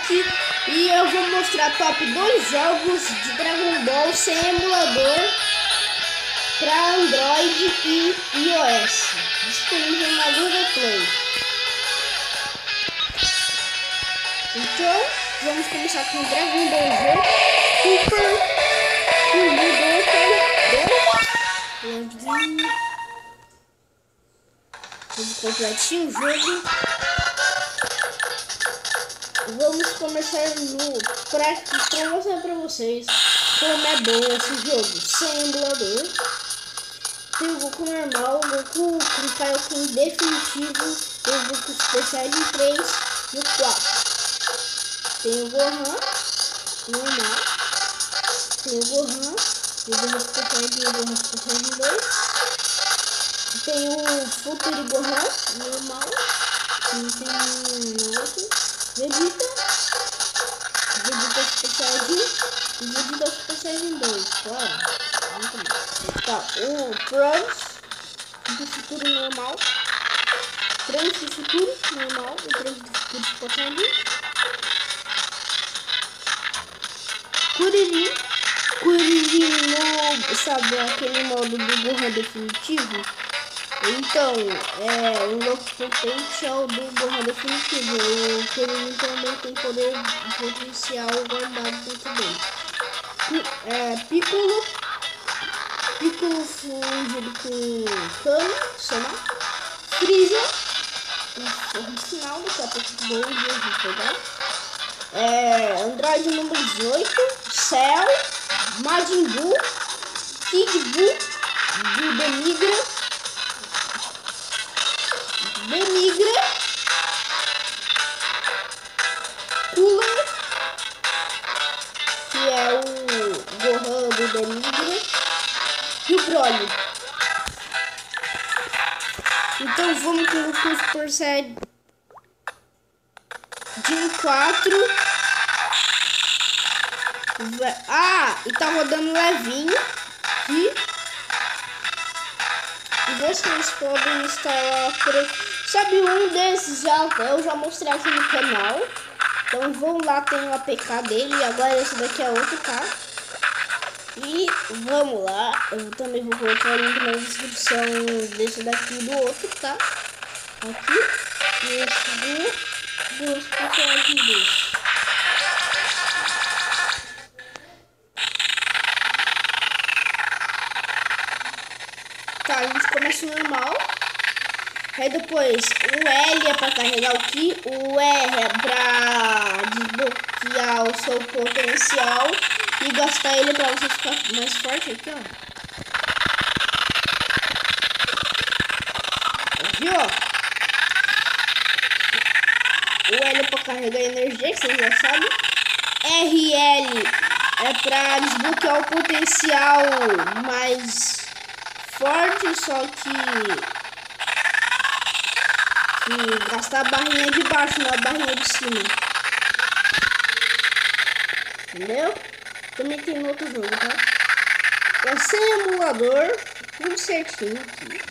aqui e eu vou mostrar top 2 jogos de Dragon Ball sem emulador para Android e iOS, disponível na Google Play. Então, vamos começar com Dragon Ball Z Super tudo completinho o jogo. Vamos começar pra mostrar pra vocês como é bom esse jogo sem emulador. Tem o Goku normal, o Goku com definitivo, tem o Goku Super Saiyajin 3 e o 4. Tem o Gohan normal, tem o Gohan Super Saiyajin e o Gohan Super Saiyajin 2. Tem o Futuro Gohan normal, tem o outro Vegeta Super Saiyajin e Vegeta Super Saiyajin 2, claro. Tá, o Trunks do futuro normal, Trunks do futuro normal, o Trunks do futuro Super Saiyajin, Kuririn no, sabe, aquele modo do Gohan definitivo. Então, um novo potencial do Gohan definitivo. O Kuririn também tem poder potencial guardado muito bem. Piccolo fundido com Kami, Sama, Freeza, o final daqui a pouco vou pegar. Android número 18, Cell, Majin Buu, Kid Buu, Demigra, Cooler, que é o Gohan do Demigra, e o Broly. Então vamos com o Super Saiyajin 4. E tá rodando levinho aqui. E vocês podem instalar sabe, um desses eu já mostrei aqui no canal. Então vão lá, tem o APK dele. E agora esse daqui é outro, tá? E vamos lá. Eu também vou colocar o link na descrição desse daqui e do outro, tá? Aqui. E esse do Super Saiyajin 2. Tá, a gente começa normal. Aí depois o L é pra carregar o Ki, o R é pra desbloquear o seu potencial e gastar ele pra você ficar mais forte aqui, ó. Viu? O L é pra carregar energia, que vocês já sabem. RL é pra desbloquear o potencial mais forte, só que gastar a barrinha de baixo, não a barrinha de cima. Entendeu? Também tem no outro jogo, tá? É sem emulador, tudo certinho aqui.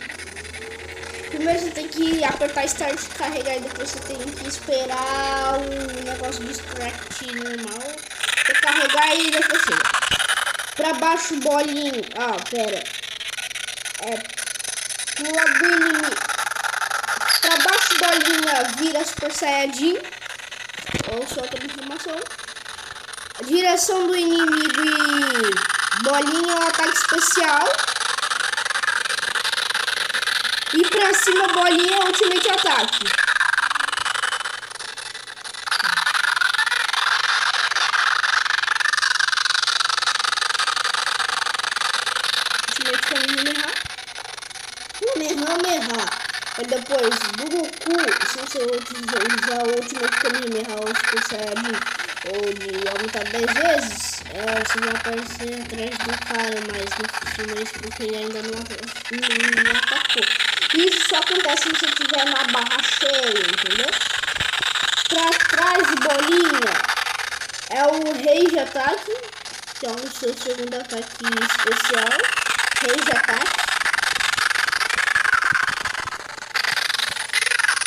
Primeiro você tem que apertar Start e carregar, e depois você tem que esperar o negócio do Start normal pra carregar e depois chega. Pra baixo, bolinho. Pera. Pro lado do inimigo. Pra baixo, bolinha vira Super Saiyajin. Ou só outra informação. A direção do inimigo e bolinha é um ataque especial. E pra cima, bolinha é Ultimate Ataque. Ultimate Kamehameha. E depois do Goku, se você usar o Ultimate Kamehameha ou Super Saiyajin, ou de aumentar 10 vezes, você vai aparecer atrás do cara, mas não funciona isso porque ele ainda não atacou. Isso só acontece se você tiver na barra cheia, entendeu? Pra trás de bolinha é o Rage Ataque, que é o seu segundo ataque especial. Rage Ataque.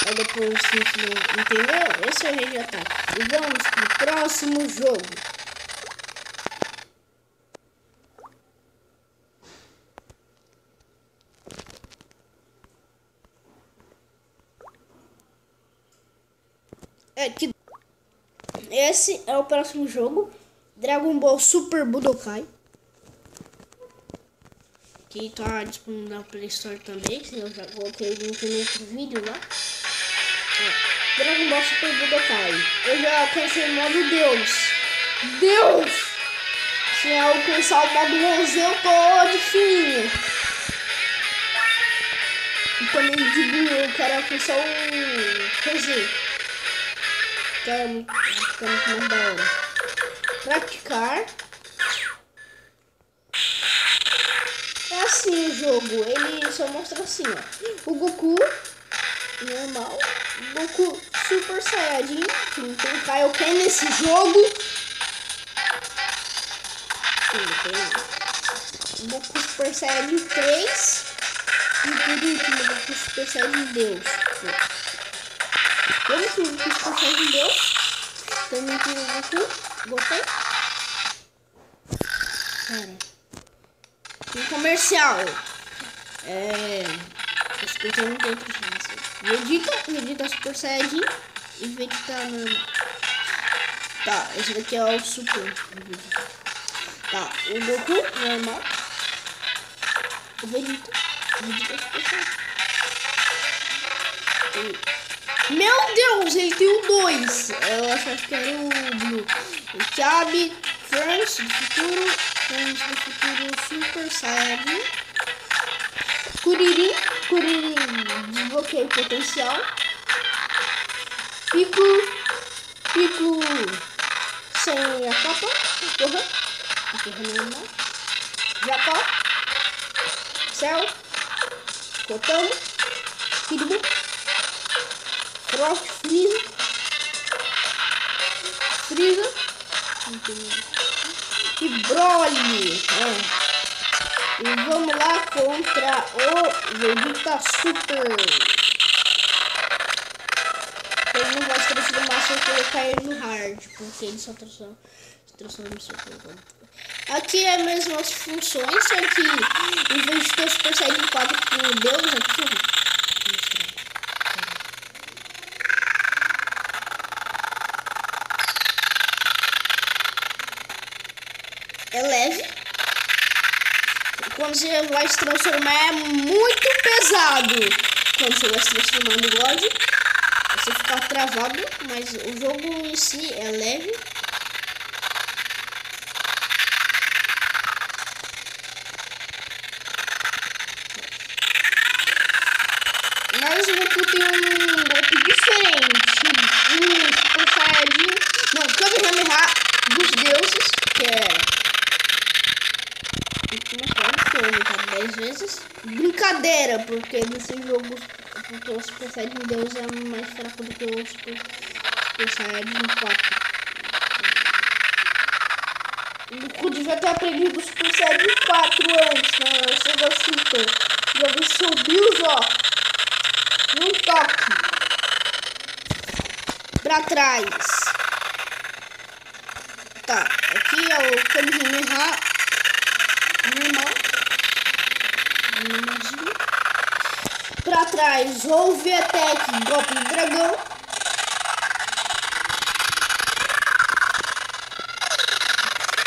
Aí depois, se não entendeu, esse é o rei de ataque. E vamos pro próximo jogo. Esse é o próximo jogo. Dragon Ball Super Budokai. Que tá disponível na Play Store também. Eu já coloquei o link no outro vídeo lá. Dragon Ball Super Budokai. Eu já alcancei o modo Deus. Deus! Se eu alcançar o modo 11, eu tô de fininha. E também digo, eu quero alcançar o Rosé. Que é muito mais da hora. Praticar. É assim o jogo. Ele só mostra assim, ó. O Goku normal. O Goku Super Saiyajin. Tem Kaioken nesse jogo. O Goku Super Saiyajin 3. E por último, o Goku Super Saiyajin Deus. Vamos ver o Goku Super Saiyajin Deus. Também tem o Goku. Gostei? Cara. Tem comercial. Esse coisa não tem outra chance. Vegeta Super Saiyajin e Vegeta normal. Tá, esse daqui é o Super. Tá, o Goku normal. O Vegeta Super Saiyajin. Meu Deus, ele tem o 2. Eu acho que era o Blue. O Chabi, Trunks do futuro. Trunks do futuro Super Saiyajin. Kuririn desbloqueio potencial. Piccolo sem a capa. Porra normal. Japão. Cell. Kotamo. Kidbu. Frost, Freeza e Broly. E vamos lá contra o Vegeta Super. Ele não vai se transformar se eu colocar ele no hard, porque ele só transforma no super. Aqui é mesmo as funções, só que em vez de ter o Super Saiyajin 4 com o Deus aqui, é leve. Quando você vai se transformar é muito pesado. Quando você vai se transformar no God, você fica travado, mas o jogo em si é leve. Mas o Goku tem um golpe diferente. Super Saiyajin. Não, Kamehameha dos deuses, que é. Tá 10 vezes. Brincadeira, porque nesse jogo o Super Saiyajin Deus é mais fraco do que o Super Saiyajin 4. O Goku devia ter aprendido o Super Saiyajin 4 antes, né? Chegou assim, já vi subiu, ó. Um toque. Pra trás. Tá, aqui é o Kamehameha normal. Pra trás, Wolf Attack, golpe de dragão.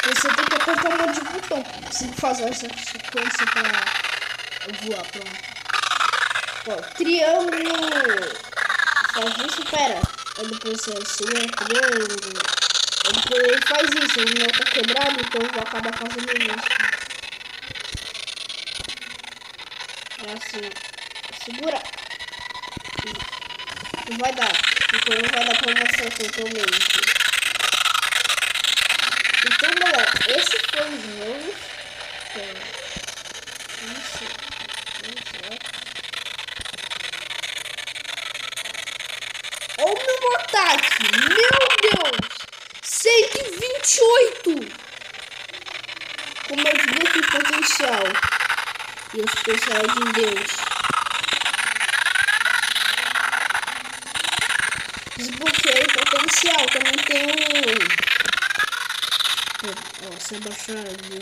Você tem que apertar um monte de botão. Você tem que fazer essa sequência pra voar, pronto. Ó, triângulo. Faz isso, pera. Aí depois você segura triângulo. Aí depois ele faz isso. O meu tá quebrado, então eu vou acabar fazendo isso. É assim. Segura. Não vai dar. Então não vai dar pra mostrar totalmente. Então, galera, esse foi o jogo. Olha o meu ataque. Meu Deus. 128. Como eu desbloqueei o potencial. E os Super Saiyajin Deus. oficial também tem se abaixar do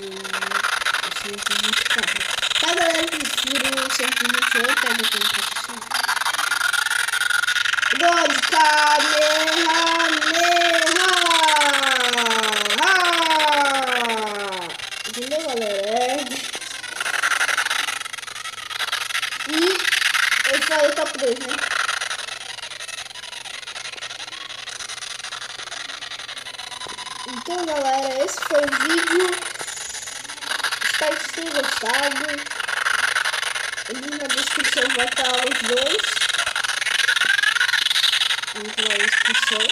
124. Tá, galera, eu prefiro o 128, pega aquele profissional. God Kamehameha! Entendeu, galera? E eu falei top 2, né? Então, galera, esse foi o vídeo. Espero que vocês tenham gostado. O link na descrição vai estar os dois. Link na descrição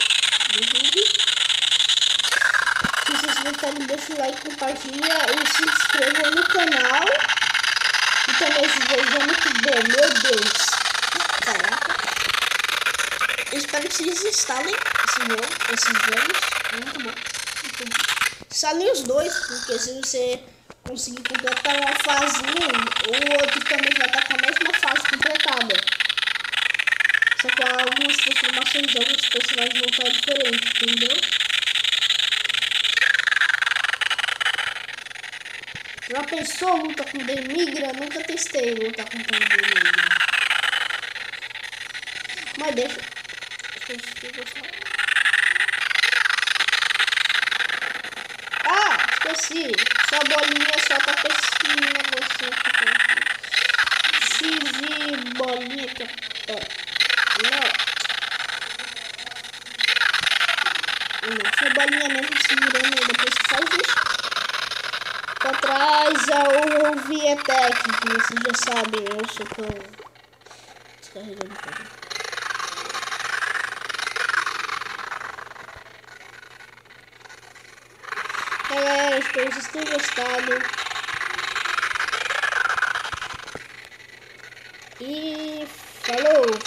do vídeo. Se vocês gostarem, deixa o like, compartilha e se inscreva no canal. E também esse vídeo é muito bom, meu Deus. Caraca. Eu espero que vocês instalem esses jogos. Muito bom. Instalem os dois, porque se você conseguir completar uma fase, o outro também vai estar com a mesma fase completada. Só que algumas transformações de alguns personagens vão estar diferentes, entendeu? Já pensou luta com Demigra? Nunca testei luta com Demigra. Mas deixa eu gostar. Esqueci, só bolinha solta com esse negocinho aqui. X e bolinha que não, foi bolinha mesmo segurando aí depois que faz isso. Pra trás é o Vietec, que vocês já sabem, eu sou tão descarregando tudo. Galera, espero que vocês tenham gostado. E falou!